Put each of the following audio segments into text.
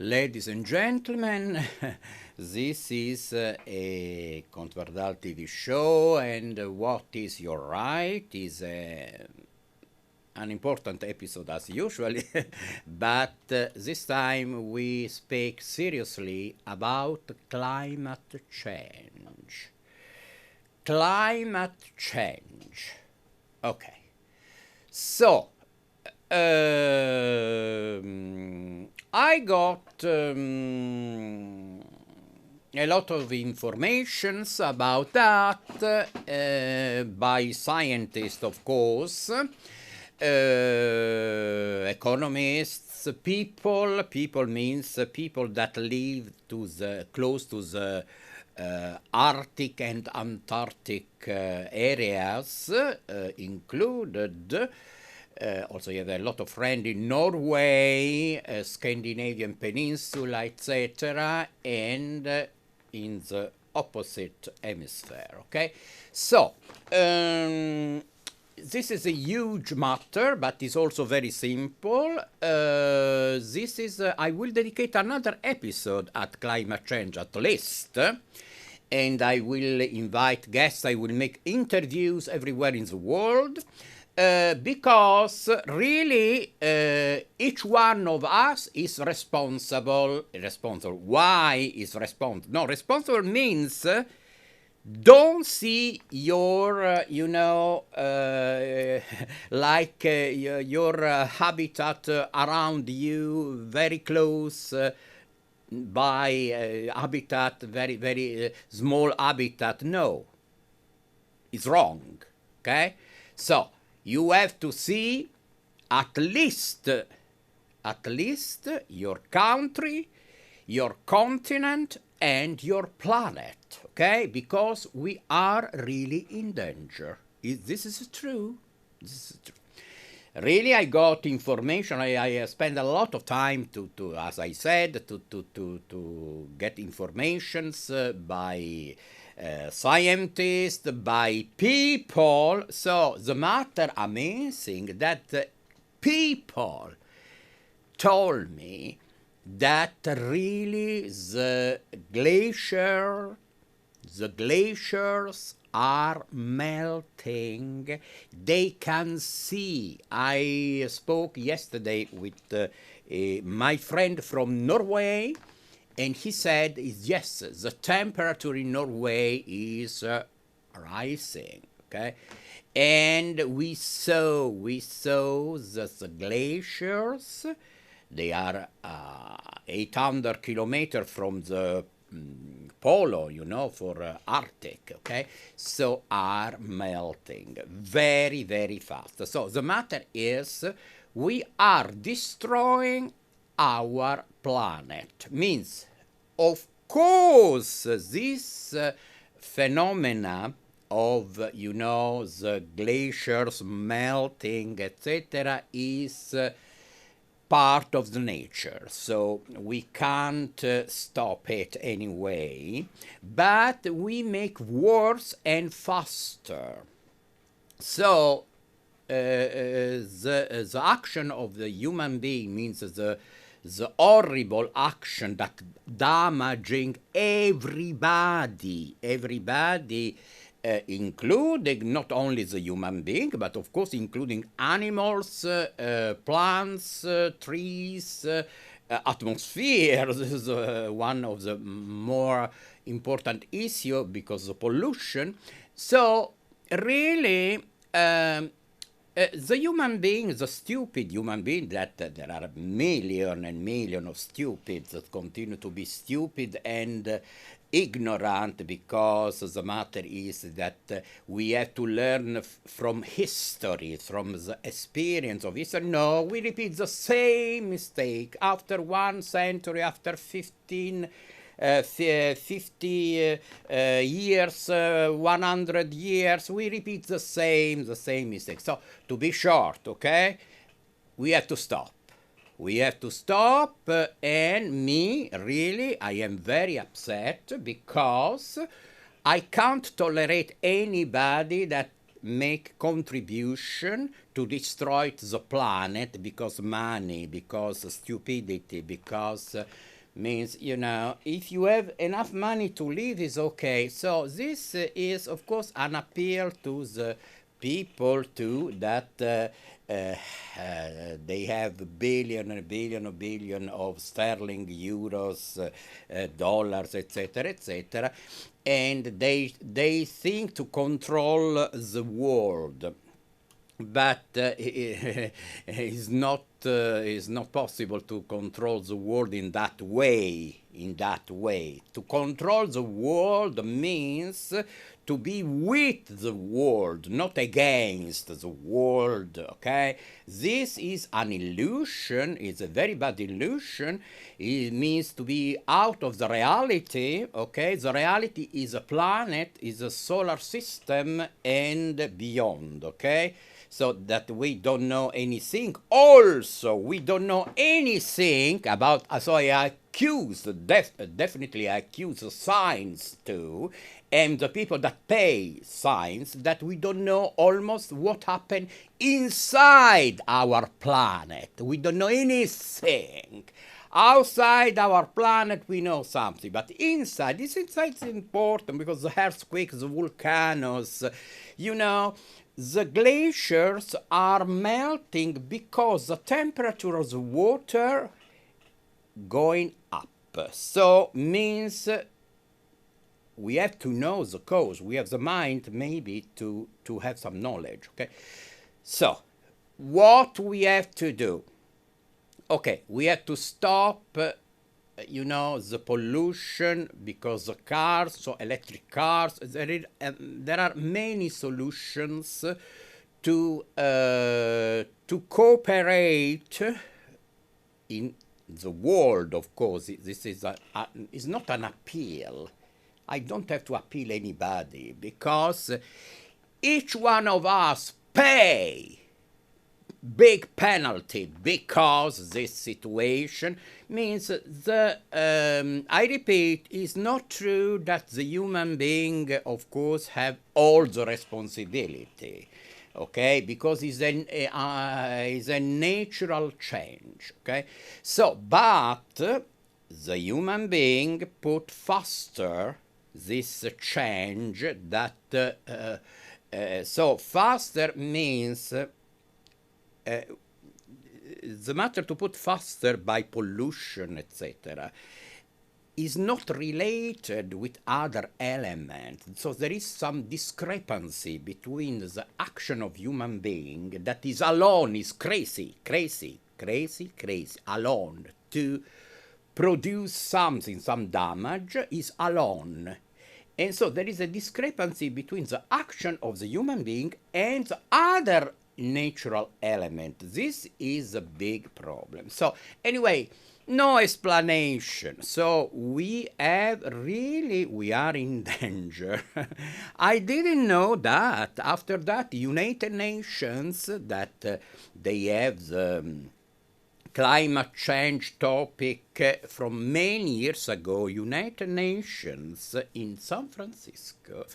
Ladies and gentlemen, this is a Wardal TV show, and what is your right is an important episode as usual, but this time we speak seriously about climate change. Climate change. Okay. So, I got a lot of informations about that by scientists, of course, economists, people means people that live close to the Arctic and Antarctic areas included. Also, you have a lot of friends in Norway, Scandinavian Peninsula, etc., and in the opposite hemisphere. Okay, so this is a huge matter, but it's also very simple. This is I will dedicate another episode at climate change at least. And I will invite guests, I will make interviews everywhere in the world. Because really each one of us is responsible. Why is responsible? No, responsible means don't see your, like your habitat around you very close by habitat, very, very small habitat. No, it's wrong, okay? So, you have to see at least your country, your continent, and your planet, okay? Because we are really in danger. This is true. This is true. Really, I got information. I spent a lot of time to as I said, to get informations by scientists, by people. So the matter amazing that people told me that really the glaciers are melting. They can see. I spoke yesterday with my friend from Norway, and he said, yes, the temperature in Norway is rising, okay? And we saw that the glaciers, they are 800 kilometers from the polo, for Arctic, okay? So are melting very, very fast. So the matter is we are destroying our planet. Means, of course, this phenomena of, the glaciers melting, etc., is part of the nature, so we can't stop it anyway, but we make worse and faster. So the action of the human being means the horrible action that damaging everybody, including not only the human being, but of course including animals, plants, trees, atmosphere. This is one of the more important issues because of pollution. So really, the human being, the stupid human being, that there are millions and millions of stupids that continue to be stupid and ignorant, because the matter is that we have to learn from history, from the experience of history. No, we repeat the same mistake after 1 century, after 50 years, 100 years, we repeat the same mistake. So, to be short, okay, we have to stop. We have to stop, and me, really, I am very upset because I can't tolerate anybody that make contribution to destroy the planet because money, because stupidity, because means, you know, if you have enough money to live is okay. So this is, of course, an appeal to the people too that they have billion of sterling, euros, dollars, etc., etc., and they think to control the world, but it's not possible to control the world in that way. In that way, to control the world means to be with the world, not against the world. Okay, this is an illusion. It's a very bad illusion. It means to be out of the reality. Okay, the reality is a planet, is a solar system, and beyond. Okay, so that we don't know anything. Also, we don't know anything about, so I accuse, definitely I accuse science too, and the people that pay science, that we don't know almost what happened inside our planet. We don't know anything. Outside our planet, we know something, but inside, this inside is important because the earthquakes, the volcanoes, you know, the glaciers are melting because the temperature of the water going up. So means we have to know the cause. We have the mind maybe to have some knowledge. Okay, so what we have to do? Okay, we have to stop you know, the pollution because the cars, so electric cars, there are many solutions to cooperate in the world. Of course, this is is not an appeal. I don't have to appeal anybody because each one of us pay big penalty because this situation means I repeat, it's not true that the human being, of course, have all the responsibility, okay, because it's a natural change, okay. So but the human being put faster this change that so faster means the matter to put faster by pollution, etc., is not related with other elements. So there is some discrepancy between the action of human being that is alone, is crazy, alone to produce something, some damage, is alone. And so there is a discrepancy between the action of the human being and the other natural element. This is a big problem. So anyway, no explanation. So we are in danger. I didn't know that. After that, United Nations, that they have the climate change topic from many years ago, United Nations in San Francisco,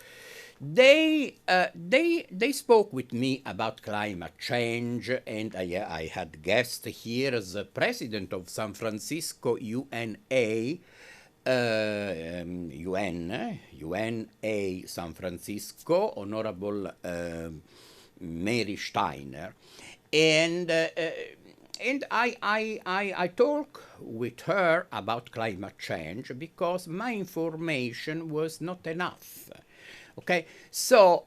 they spoke with me about climate change, and I had guest here as the president of San Francisco UNA, UNA San Francisco, Honorable Mary Steiner, and I talk with her about climate change because my information was not enough. Okay, so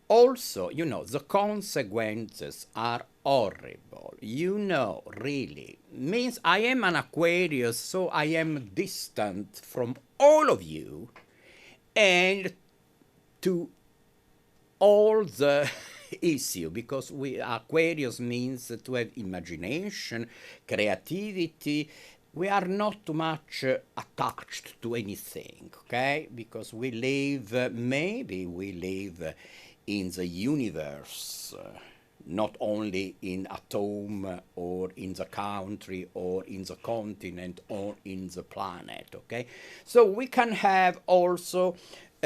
also, you know, the consequences are horrible. You know, really. Means I am an Aquarius, so I am distant from all of you and to all the issue, because Aquarius means to have imagination, creativity. We are not too much attached to anything, okay? Because we live, maybe we live in the universe, not only in atom or in the country or in the continent or in the planet, okay? So we can have also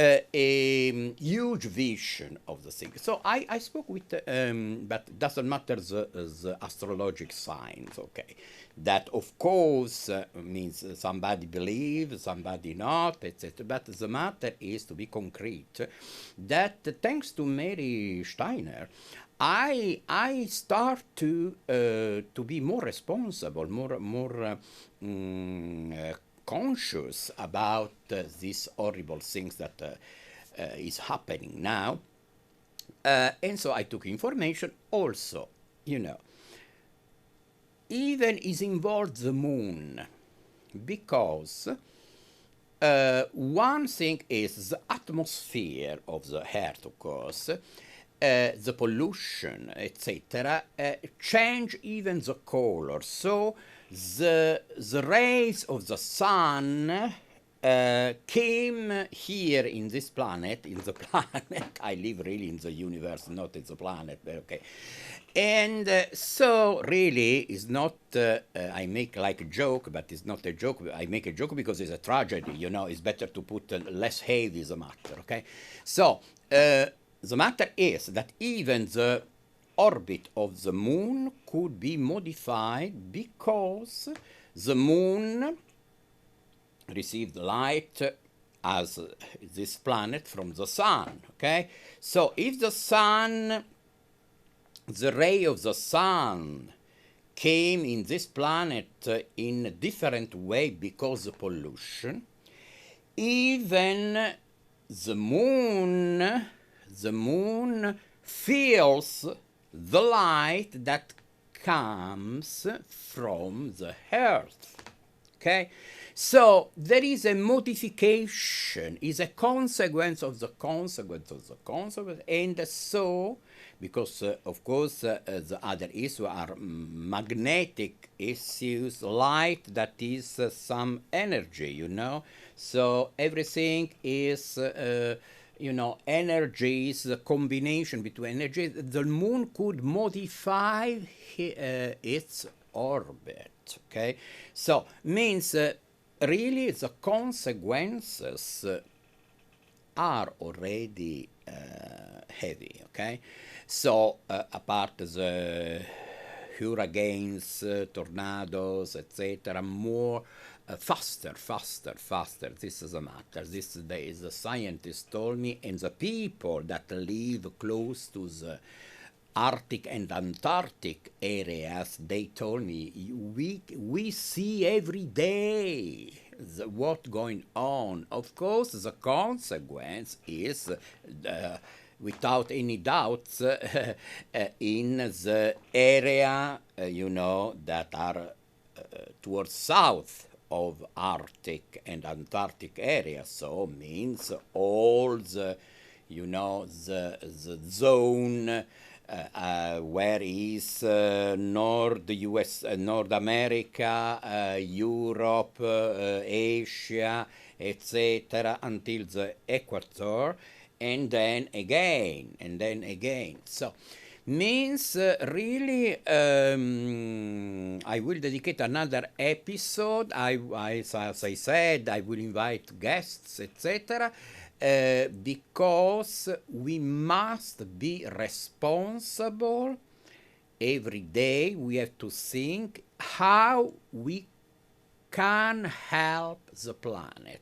a huge vision of the thing. So I spoke with, but doesn't matter the astrologic signs, okay? That of course means somebody believe, somebody not, etc. But the matter is to be concrete. That thanks to Mary Steiner, I start to be more responsible, conscious about these horrible things that is happening now. And so I took information also, you know, even is involved the moon, because one thing is the atmosphere of the earth, of course, the pollution, etc., change even the color. So the rays of the sun came here in this planet, in the planet. I live really in the universe, not in the planet, but okay. And so really is not, I make like a joke, but it's not a joke. I make a joke because it's a tragedy, you know. It's better to put less heavy the matter, okay? So the matter is that even the orbit of the moon could be modified because the moon received light as this planet from the sun, okay? So if the sun, the ray of the sun came in this planet in a different way because of pollution, even the moon feels the light that comes from the earth, okay? So there is a modification, is a consequence of the consequence of the consequence, and so, because of course the other issues are magnetic issues, light that is some energy, you know, so everything is you know, energies, the combination between energies. The moon could modify its orbit, okay? So means really the consequences are already heavy, okay? So apart the hurricanes, tornadoes, etc., more faster. This is a matter. This day, the scientists told me, and the people that live close to the Arctic and Antarctic areas, they told me, we see every day what going on. Of course, the consequence is, without any doubts, in the area, you know, that are towards south of Arctic and Antarctic areas. So means all the, you know, the zone where is North US, North America, Europe, Asia, etc., until the equator, and then again. So means really I will dedicate another episode. As I said, I will invite guests, etc., because we must be responsible. Every day we have to think how we can help the planet.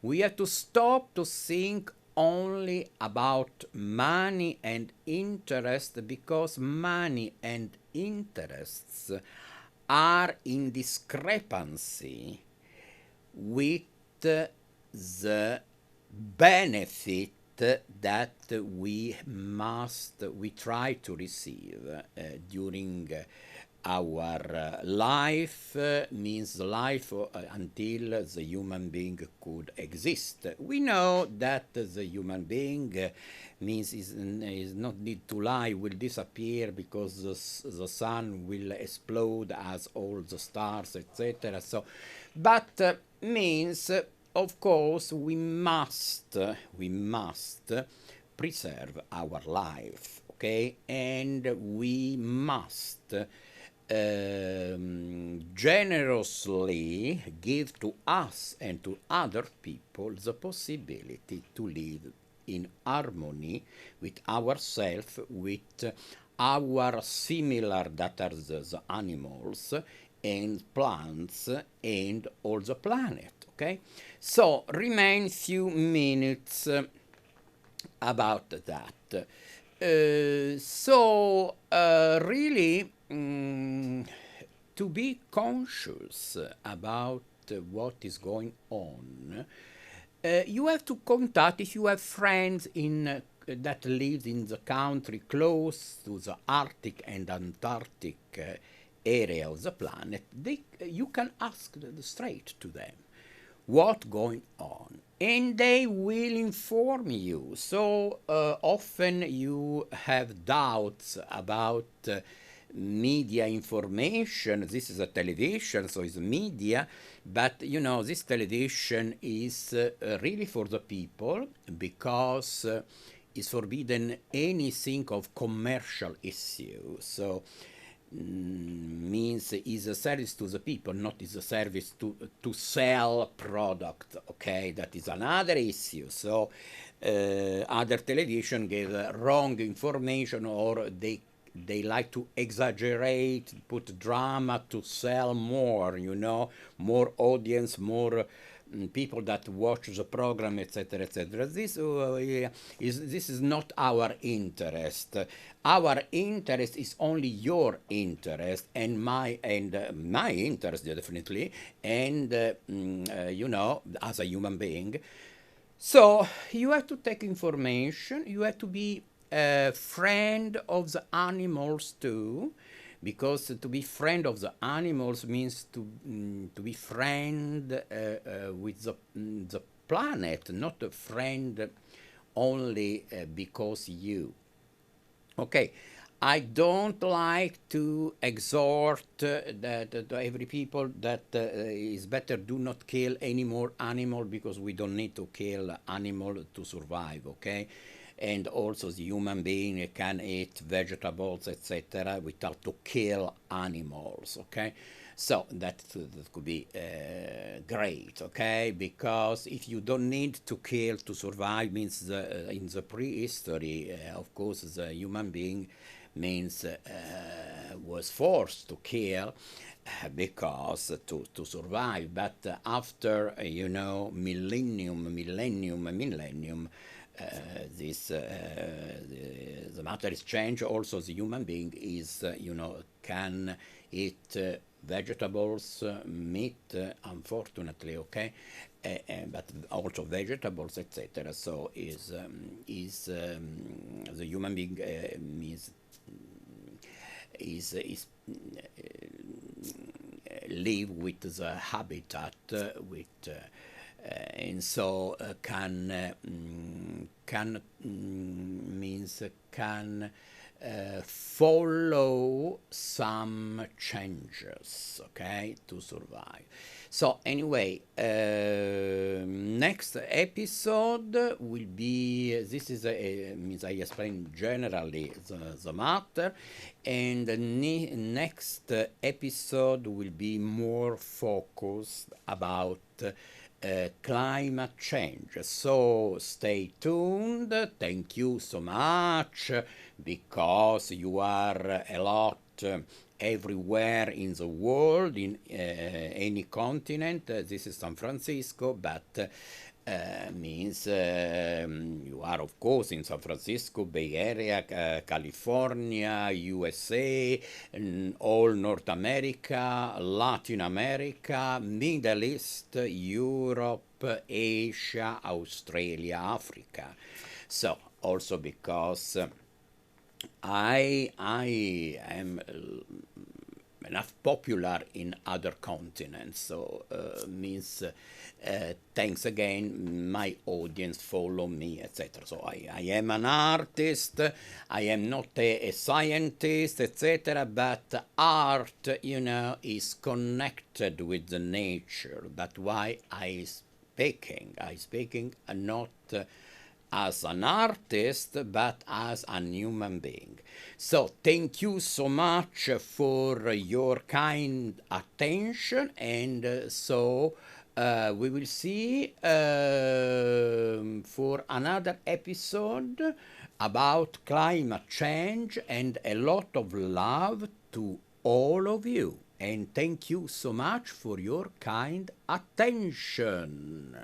We have to stop to think only about money and interest, because money and interests are in discrepancy with the benefit that we try to receive during our life, means life until the human being could exist. We know that the human being means is not need to lie, will disappear because the sun will explode as all the stars, etc. So, but means of course we must preserve our life, okay, and we must generously give to us and to other people the possibility to live in harmony with ourselves, with our similar that are the animals and plants and all the planet. Okay, so remain few minutes about that. Really, to be conscious about what is going on, you have to contact if you have friends in that live in the country close to the Arctic and Antarctic area of the planet. You can ask straight to them what going on, and they will inform you. So often you have doubts about media information. This is a television, so it's media, but this television is really for the people, because it's forbidden anything of commercial issue. So means is a service to the people, not is a service to sell product. Okay, that is another issue. So other television give wrong information, or they like to exaggerate, put drama to sell more, more audience, more people that watch the program, etc., etc. This is not our interest. Our interest is only your interest and my interest, definitely, and as a human being. So you have to take information. You have to be a friend of the animals too, because to be friend of the animals means to be friend with the planet, not a friend only because you. Okay, I don't like to exhort that every people that is better do not kill any more animal, because we don't need to kill animal to survive. Okay, and also the human being can eat vegetables, etc., without to kill animals. Okay, so that could be great. Okay, because if you don't need to kill to survive, means in the prehistory, of course, the human being means was forced to kill because to survive. But after millennium, this the matter is changed. Also, the human being is can eat vegetables, meat, unfortunately. Okay, but also vegetables, etc. So the human being is live with the habitat with and so can follow some changes, okay, to survive. So anyway, next episode will be, this is means I explain generally the matter, and the next episode will be more focused about climate change. So stay tuned. Thank you so much, because you are a lot everywhere in the world, in any continent. This is San Francisco, but means you are, of course, in San Francisco, Bay Area, California, USA, all North America, Latin America, Middle East, Europe, Asia, Australia, Africa. So also because I am enough popular in other continents, so means thanks again, my audience follow me, etc. So I am an artist, I am not a scientist, etc., but art, is connected with the nature. That's why I speaking and not as an artist, but as a human being. So thank you so much for your kind attention, and we will see for another episode about climate change, and a lot of love to all of you. And thank you so much for your kind attention.